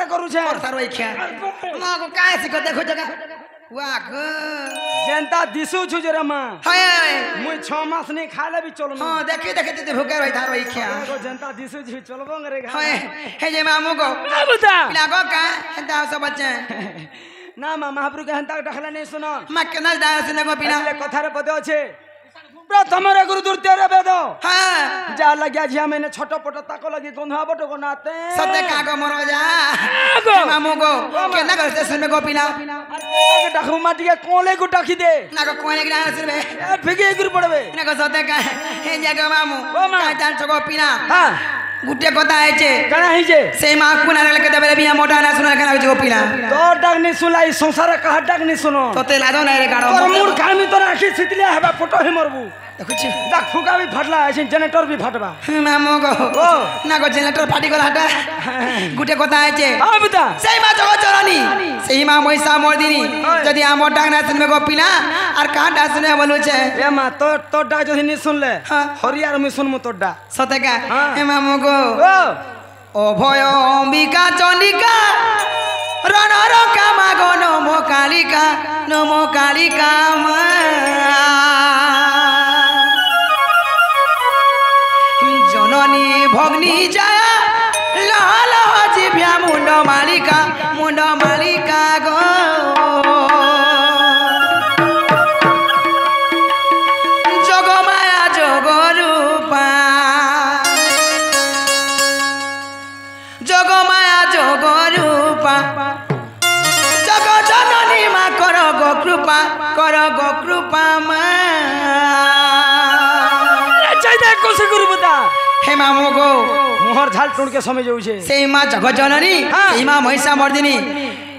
रे करू छे और तारो इख्या मां को काहे सिको देखो जगह वाह जनता दिसु छु जरा मां हाय मुई 6 मास नहीं खाले भी चलो हां देखे देखे ते भूखे रही तारो इख्या को जनता दिसु छु चलबो रे हाय हे जे मामू को बता लागो का हंता सब बच्चे ना मां महाप्रभु के हंता ढखला नहीं सुनो मां केना दास ने को पिना कथा रे पदे अछि प्रथम रे गुरु द्वितीय रे वेद हां जा लगिया झिया मैंने छोटो पटो ताको लगी गंधा बटो को नाते सते कागो मरो जा मामू को केना करते सुन को पिना अरे डखु माटी के कोले को डखी दे ना को कोने के दास रे फिगे गुरु पड़बे ना को सते का हे जगह मामू का जान को पिना हां गुटे कथा है छे कना है जे से मां कुना लगे दबे बिया मोटा ना सुना कना को पिना तो डाक नहीं सुलाई संसार कहा डाक नहीं सुनो तो ते लादो नहीं रे गाड़ो तोर मूड कामी तोर आखी सितले हेबा फोटो हे मरबू देखु छी डाक फुका भी फटला है जनरेटर भी फटबा मामू को ओ ना को जनरेटर फाटी गला हटा गुटे कथा है छे हां बता सही मां जगह चलनी सही मां मोइसा मोरदिनी जदी आ मोटा ना सुनबे को पिना और कहां डा सुने बोलू छे ए मां तो डा जदी नहीं सुनले हरियार में सुनमु तो डा सते का ए मामू को ओ অভয় অম্বিকা চন্ডিকা রণর কামা গো নম কালিকা মা জননী ভগ্নী যায় লাল জিভ্যা মুন্ড মালিকা গো জগমায়া জগরূপা জগমায়া জগরূপা জগ জননী মা কর গো কৃপা মা চাই দে কোসে গুরু বতা হে মামু গো मोहर झाल टुण के समय जाउछे সেই মা জগ জননী সেই মা মহিষা মর্দিনী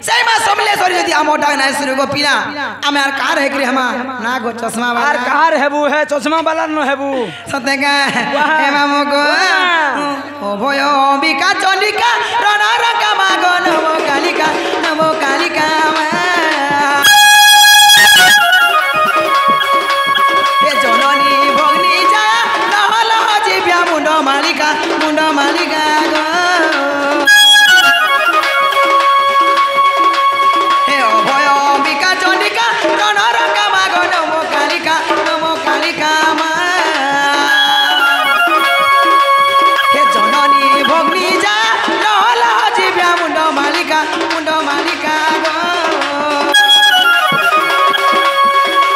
সেই মা সমলেশ্বরী যদি আমো ডাক নাই শুরু গো পিলা আমি আর कार है कि हमा ना गो चश्मा वाला आर कार हेबू है चश्मा वाला न हेबू सतेगा हे मामू गो ओ भय अंबिका चंडिका रणर कामा गो नमो कालिका मा हे जननी भग्नी जा लहल जिभ्या मुंड मालिका गो हे अभय अंबिका चंडिका रणर कामा गो नमो कालिका मा हे जननी भग्नी जा लहल जिभ्या मुंड मालिका गो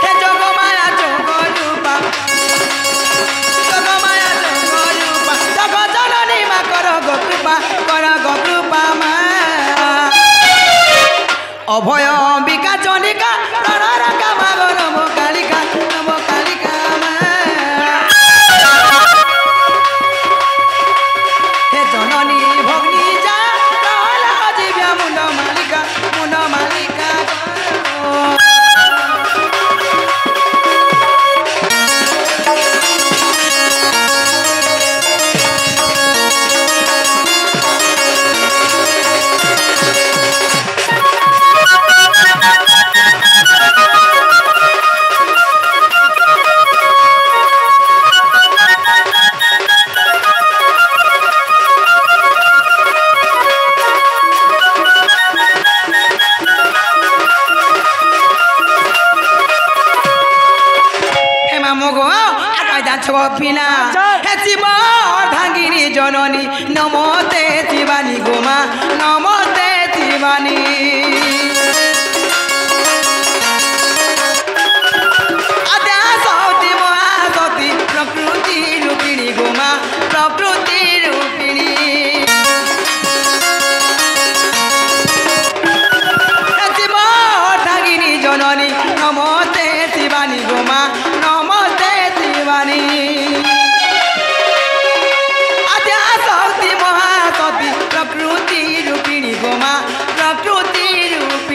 हे जगमाया जगरूपा जग जननी मा कर गो कृपा मा अभय अंबिका चंडिका रणर कामा गो नमो कालिका मा हे जननी भग्नी जा लहल जिभ्या मुंड मालिका गो पिना हे शिव अर्धांगिनी जननी नमोते शिवानी गोमा नमोते शिवानी आद्या सती महासती प्रकृति रूपिणी गोमा प्रकृति रूपिणी शिव अर्धांगिनी जननी नमोते शिवानी गोमा नमोते शिवानी आद्या सती महासती प्रकृति रूपिणी गोमा प्रकृति रूपिणी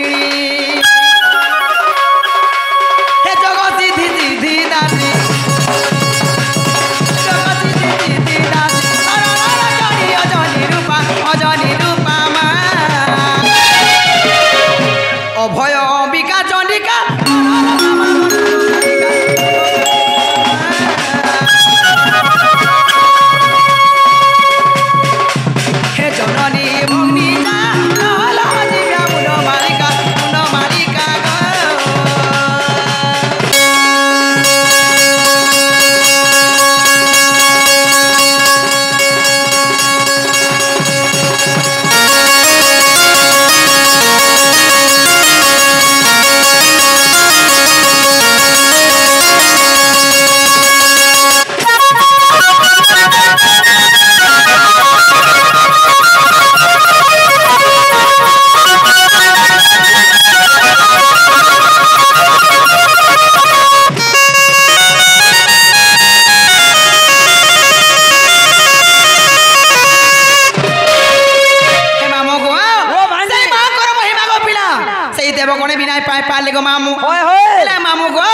কালে গো মামু হয় হয় এলে মামু গো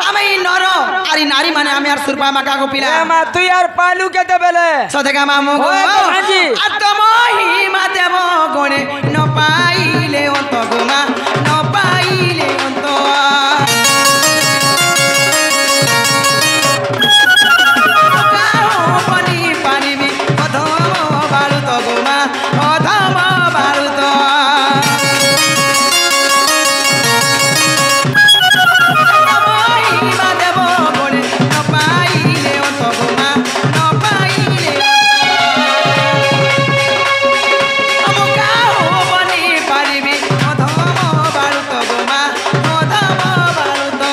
আমি নর আরি নারী মানে আমি আর সুরপা মাকা গো পিলা এ মা তুই আর পালু কেতে বেলে সদেগা মামু গো হয় গো ভাঞ্জি আত্মমহিমা দেব গণে ন পাইলে অন্ত গো মা ন পাইলে অন্ত পানি পানিবি অধম বারুত গো মা অধম বারুত মহিমা দেব গণে ন পাইলে অন্ত গো মা ন পাইলে পানি পারিবি অধম বারুত গো মা অধম বারুত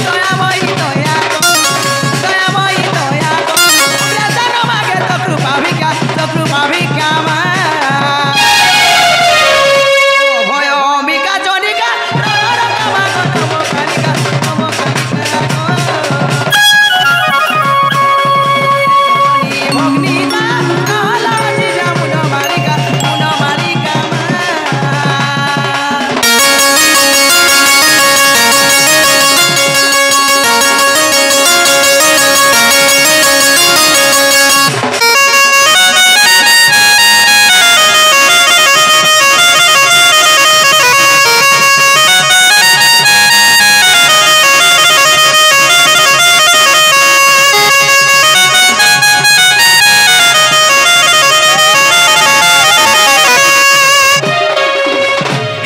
দয়াময়ী দয়া দয়াময়ী দয়া জান মাগে তো কৃপা ভিকা মা ভয় অম্বিকা চণ্ডিকা রমা নম কালিকা ভগ্নিতা কালাজি মুন মালিকা মা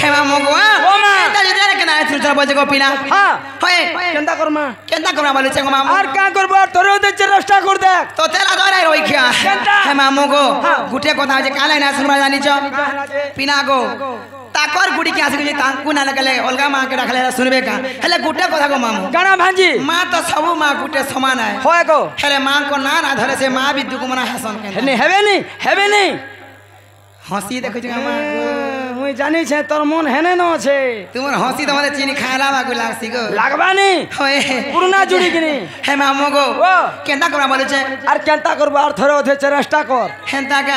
হেমা মগুয়া ও মা। এটা যদি আর কেনা চুরচার বজে গো পিনা হ্যাঁ হয় কেনতা করমা কেনতা করা বলেছে গো মামু আর কা করব আর তোর উদ্দেশ্যে চেষ্টা কর দেখ তো তেলা গরাই রইখিয়া কেনতা? হেমা মগো হ্যাঁ। গুটে কথা আছে কালে না শুনবা জানিছ পিনা গো তাকর গুড়ি কি আসি তাঙ্কু না লাগলে অলগা মা কে রাখলে শুনবে কা হেলে গুটে কথা গো মামু গানা ভাঞ্জি মা তো সবু মা গুটে সমান है হয় গো হেলে মা को না না ধরে से মা भी दुख मना हसन के হেনি হেবে নি हंसी देखो छ मा মুই জানি ছে তোর মন হেনে ন আছে तुमर हंसी तो माने चीनी खाला बागु लागसी गो লাগবানি होए পুরনা জুড়ি কিনি हे मामू गो ও केंदा करा बोले छे আর কেনতা করব আর তোর উদ্দেশ্যে চেষ্টা কর हेंता का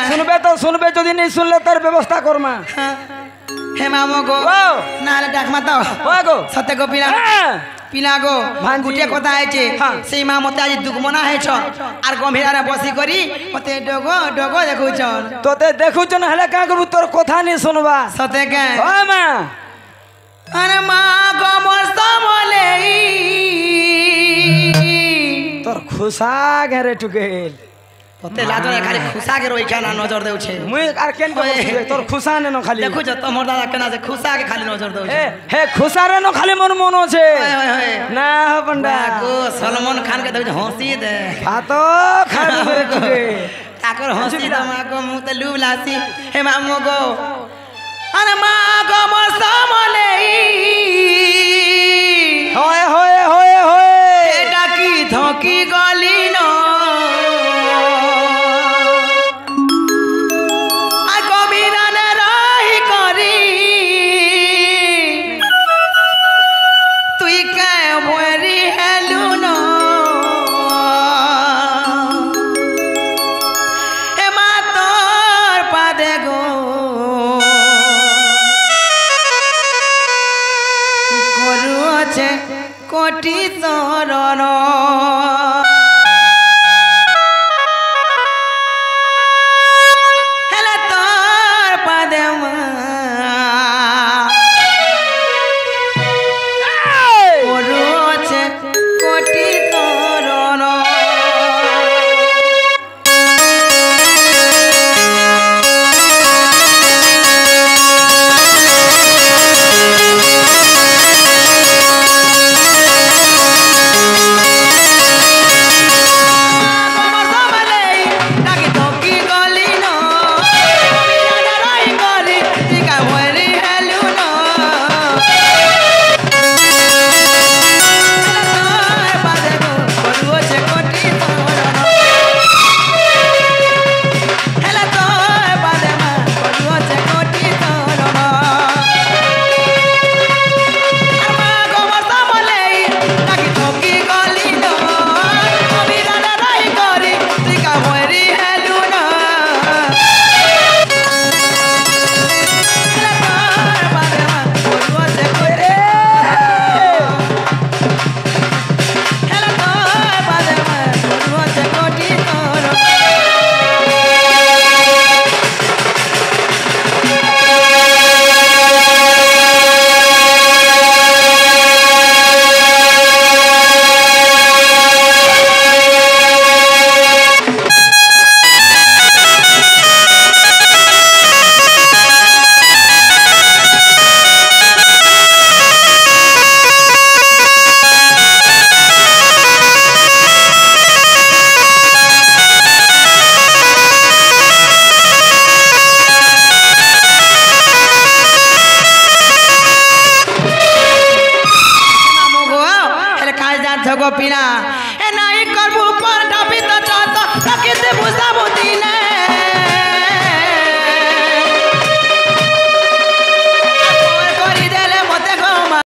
শুনবে যদি নেই শুনলে তোর ব্যবস্থা করমা हे मामू गो ও নালে ডাক মাতাও হয় গো সত্য গো পিলা হ্যাঁ পিলা গো ভাঞ্জি। গুটে কথা আছে হ্যাঁ। সেই মা মতে আজ দুঃখ মনা হেছ আর গম্ভীরারে বসি করি মতে ডগো ডগো দেখুছ তোতে দেখুছ না হেলে কা করবু তোর কথা নি শুনবা সতে কে হয় মা আরে মা গো মোর সমলে তোর খুশা ঘরে টুকেল মতে লাদরে খালি খুশা के रोई खाना नजर देउछे মুই আর কেন করব তোর খুশা নে ন খালি দেখুছ তোমার দাদা কেনা যে খুশা के খালি নজর দেউছে হে খুশা রে ন খালি মন মন আছে হয় হয় হয় না পন্ডা গো সলমান খান के देउछ हंसी दे ভাতো খাবি ঘরে টুকে ताकर हंसी दमा को मुंह ते लूब लासी हे मामू गो अरे मा गो मोर समले হয় হয় হয় হয় এটা কি ধকি গলি ন আ কবিরানে রহি করি তুই কে ভরি হেলু ন হে মা তোর পাদে গো করু আছে কোটি চরণ হেলে তোর পাদে মা করু আছে কোটি চরণ গোপিনা এ নাই করবু পর ডাবি তো চাত রাখিতে বুঝাবো দিনে